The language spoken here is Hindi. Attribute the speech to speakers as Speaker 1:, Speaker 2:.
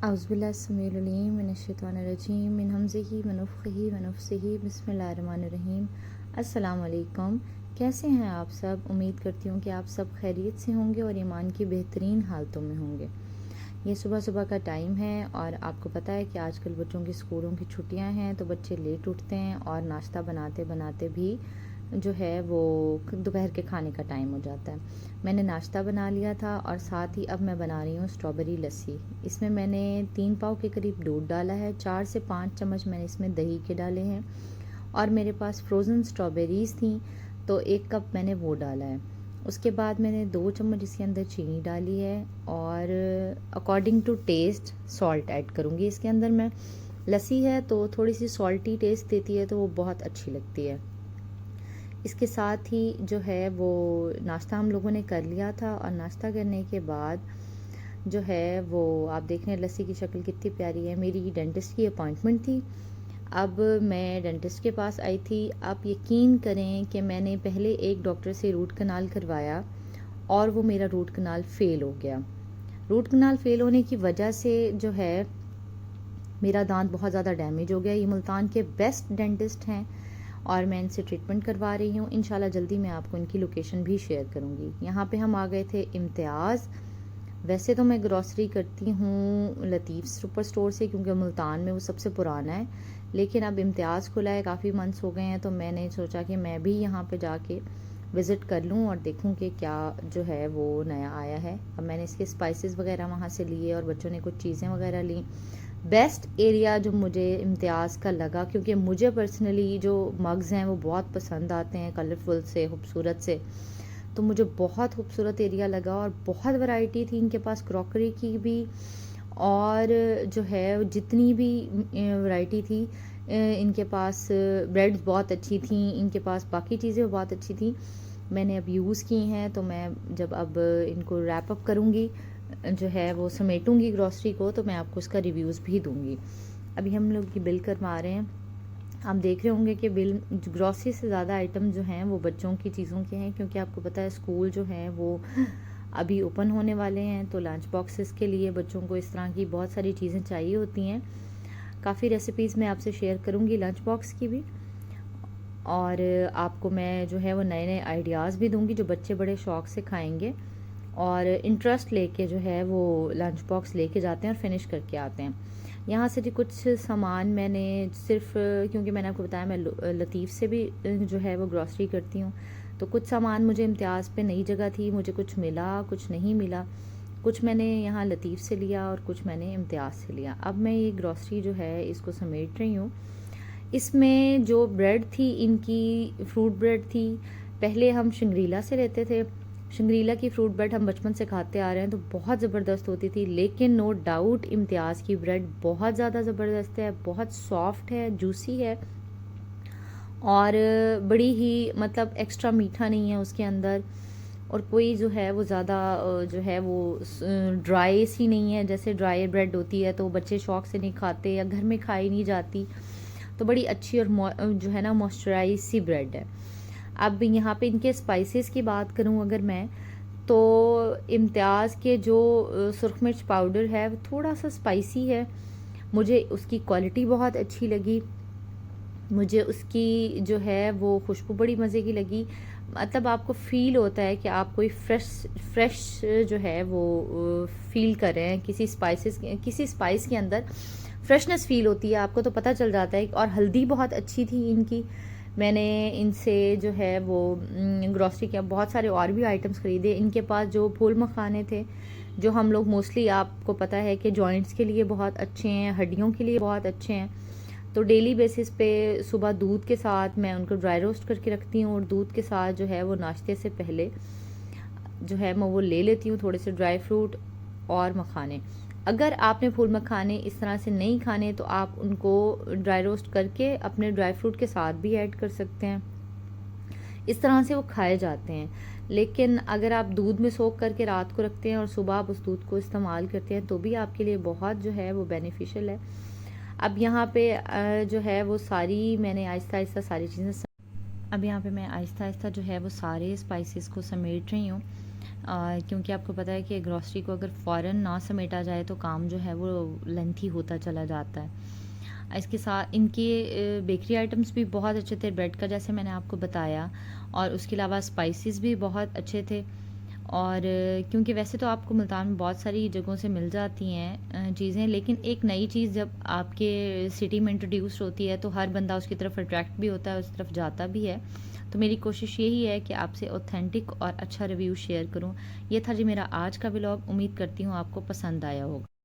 Speaker 1: औज़ुबिल्लाहिस्समीउल मिनश्शैतानिर्रजीम मिन हम्ज़िही व नफ़्ख़िही व नफ़्सिही बिस्मिल्लाहिर्रहमानिर्रहीम। अस्सलाम वालेकुम। कैसे हैं आप सब? उम्मीद करती हूँ कि आप सब खैरियत से होंगे और ईमान की बेहतरीन हालतों में होंगे। ये सुबह सुबह का टाइम है और आपको पता है कि आजकल बच्चों की स्कूलों की छुट्टियां हैं तो बच्चे लेट उठते हैं और नाश्ता बनाते बनाते भी जो है वो दोपहर के खाने का टाइम हो जाता है। मैंने नाश्ता बना लिया था और साथ ही अब मैं बना रही हूँ स्ट्रॉबेरी लस्सी। इसमें मैंने 3 पाव के करीब दूध डाला है, 4 से 5 चम्मच मैंने इसमें दही के डाले हैं और मेरे पास फ्रोज़न स्ट्रॉबेरीज़ थी तो 1 कप मैंने वो डाला है। उसके बाद मैंने 2 चम्मच इसके अंदर चीनी डाली है और according to taste salt add करूँगी इसके अंदर मैं। लस्सी है तो थोड़ी सी सॉल्टी टेस्ट देती है तो वो बहुत अच्छी लगती है। इसके साथ ही जो है वो नाश्ता हम लोगों ने कर लिया था और नाश्ता करने के बाद जो है वो आप देख रहे हैं लस्सी की शक्ल कितनी प्यारी है। मेरी डेंटिस्ट की अपॉइंटमेंट थी, अब मैं डेंटिस्ट के पास आई थी। आप यकीन करें कि मैंने पहले एक डॉक्टर से रूट कनाल करवाया और वो मेरा रूट कनाल फ़ेल हो गया। रूट कनाल फ़ेल होने की वजह से जो है मेरा दांत बहुत ज़्यादा डैमेज हो गया। ये मुल्तान के बेस्ट डेंटिस्ट हैं और मैं इनसे ट्रीटमेंट करवा रही हूँ। इंशाल्लाह जल्दी मैं आपको इनकी लोकेशन भी शेयर करूँगी। यहाँ पे हम आ गए थे इम्तियाज़। वैसे तो मैं ग्रॉसरी करती हूँ लतीफ़ सुपर स्टोर से क्योंकि मुल्तान में वो सबसे पुराना है, लेकिन अब इम्तियाज़ खुला है, काफ़ी मंथ्स हो गए हैं तो मैंने सोचा कि मैं भी यहाँ पे जाके विज़िट कर लूँ और देखूँ कि क्या जो है वो नया आया है। अब मैंने इसके स्पाइसेस वगैरह वहाँ से लिए और बच्चों ने कुछ चीज़ें वगैरह ली। बेस्ट एरिया जो मुझे इम्तियाज़ का लगा, क्योंकि मुझे पर्सनली जो मग्स हैं वो बहुत पसंद आते हैं, कलरफुल से, खूबसूरत से, तो मुझे बहुत खूबसूरत एरिया लगा और बहुत वैरायटी थी इनके पास क्रॉकरी की भी और जो है जितनी भी वैरायटी थी इनके पास ब्रेड्स बहुत अच्छी थी, इनके पास बाकी चीज़ें बहुत अच्छी थी। मैंने अब यूज़ की हैं तो मैं जब अब इनको रैप अप करूँगी जो है वो समेटूंगी ग्रॉसरी को तो मैं आपको इसका रिव्यूज़ भी दूंगी। अभी हम लोग की बिल करवा रहे हैं। आप देख रहे होंगे कि बिल ग्रॉसरी से ज़्यादा आइटम जो हैं वो बच्चों की चीज़ों के हैं, क्योंकि आपको पता है स्कूल जो हैं वो अभी ओपन होने वाले हैं तो लंच बॉक्सेस के लिए बच्चों को इस तरह की बहुत सारी चीज़ें चाहिए होती हैं। काफ़ी रेसिपीज़ मैं आपसे शेयर करूँगी लंच बॉक्स की भी और आपको मैं जो है वो नए नए आइडियाज़ भी दूँगी जो बच्चे बड़े शौक़ से खाएँगे और इंटरेस्ट लेके जो है वो लंच बॉक्स लेके जाते हैं और फिनिश करके आते हैं। यहाँ से जी कुछ सामान मैंने सिर्फ क्योंकि मैंने आपको बताया मैं लतीफ़ से भी जो है वो ग्रॉसरी करती हूँ तो कुछ सामान मुझे इम्तियाज़ पे नई जगह थी, मुझे कुछ मिला कुछ नहीं मिला, कुछ मैंने यहाँ लतीफ़ से लिया और कुछ मैंने इम्तियाज़ से लिया। अब मैं ये ग्रॉसरी जो है इसको समेट रही हूँ। इसमें जो ब्रेड थी इनकी फ्रूट ब्रेड थी, पहले हम शंग्रीला से लेते थे। शंग्रीला की फ्रूट ब्रेड हम बचपन से खाते आ रहे हैं तो बहुत ज़बरदस्त होती थी, लेकिन नो डाउट इम्तियाज़ की ब्रेड बहुत ज़्यादा ज़बरदस्त है, बहुत सॉफ्ट है, जूसी है और बड़ी ही मतलब एक्स्ट्रा मीठा नहीं है उसके अंदर और कोई जो है वो ज़्यादा जो है वो ड्राई सी नहीं है। जैसे ड्राई ब्रेड होती है तो बच्चे शौक़ से नहीं खाते या घर में खाई नहीं जाती, तो बड़ी अच्छी और जो है ना मॉइस्चराइज सी ब्रेड है। अब यहाँ पे इनके स्पाइसेस की बात करूँ अगर मैं तो इम्तियाज़ के जो सुरख मिर्च पाउडर है वो थोड़ा सा स्पाइसी है, मुझे उसकी क्वालिटी बहुत अच्छी लगी, मुझे उसकी जो है वो खुशबू बड़ी मज़े की लगी। मतलब आपको फ़ील होता है कि आप कोई फ्रेश जो है वो फ़ील कर रहे हैं, किसी स्पाइस के अंदर फ्रेशनेस फ़ील होती है, आपको तो पता चल जाता है। और हल्दी बहुत अच्छी थी इनकी। मैंने इनसे जो है वो ग्रॉसरी के बहुत सारे और भी आइटम्स ख़रीदे। इनके पास जो फूल मखाने थे जो हम लोग मोस्टली आपको पता है कि जॉइंट्स के लिए बहुत अच्छे हैं, हड्डियों के लिए बहुत अच्छे हैं, तो डेली बेसिस पे सुबह दूध के साथ मैं उनको ड्राई रोस्ट करके रखती हूँ और दूध के साथ जो है वो नाश्ते से पहले जो है मैं वो ले लेती हूँ थोड़े से ड्राई फ्रूट और मखाने। अगर आपने फूल मखाने इस तरह से नहीं खाने तो आप उनको ड्राई रोस्ट करके अपने ड्राई फ्रूट के साथ भी ऐड कर सकते हैं, इस तरह से वो खाए जाते हैं। लेकिन अगर आप दूध में सोख करके रात को रखते हैं और सुबह आप उस दूध को इस्तेमाल करते हैं तो भी आपके लिए बहुत जो है वो बेनिफिशियल है। अब यहाँ पे जो है वो सारी मैंने आहिस्ता आहिस्ता सारी चीज़ें अब यहाँ पे मैं आहिस्ता आहिस्ता जो है वो सारे स्पाइसेस को समेट रही हूँ। क्योंकि आपको पता है कि ग्रॉसरी को अगर फ़ौरन ना समेटा जाए तो काम जो है वो लेंथी होता चला जाता है। इसके साथ इनके बेकरी आइटम्स भी बहुत अच्छे थे, ब्रेड का जैसे मैंने आपको बताया, और उसके अलावा स्पाइसेस भी बहुत अच्छे थे। और क्योंकि वैसे तो आपको मुल्तान में बहुत सारी जगहों से मिल जाती हैं चीज़ें, लेकिन एक नई चीज़ जब आपके सिटी में इंट्रोड्यूस होती है तो हर बंदा उसकी तरफ अट्रैक्ट भी होता है, उस तरफ जाता भी है। तो मेरी कोशिश यही है कि आपसे ऑथेंटिक और अच्छा रिव्यू शेयर करूं। ये था जी मेरा आज का व्लॉग। उम्मीद करती हूँ आपको पसंद आया होगा।